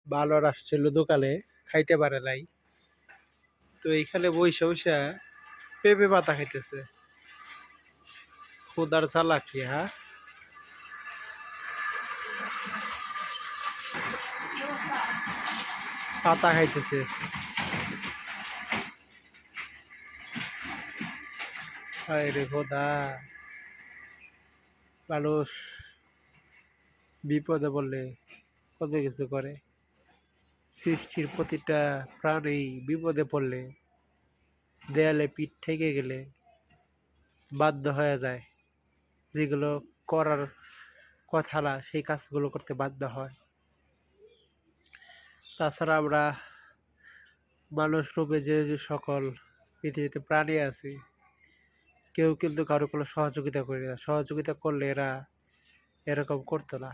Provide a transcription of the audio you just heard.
বানর আসছিল দোকানে, খাইতে পারে নাই। তো এইখানে বইসা বইসা পেঁপে পাতা খাইতেছে। খোদার চালাকি, হ্যাঁ। পাতা খাইতেছে। হায় রে খোদা, মানুষ বিপদে পড়লে কত কিছু করে। সৃষ্টির প্রতিটা প্রাণী বিপদে পড়লে, দেয়ালে পিঠ ঠেকে গেলে বাধ্য হয়ে যায়। যেগুলো করার কথা না, সেই কাজগুলো করতে বাধ্য হয়। তাছাড়া আমরা মানুষ রূপে যে সকল পৃথিবীতে প্রাণী আছে, কেউ কিন্তু কারো কোনো সহযোগিতা করি না। সহযোগিতা করলে এরা এরকম করতো না।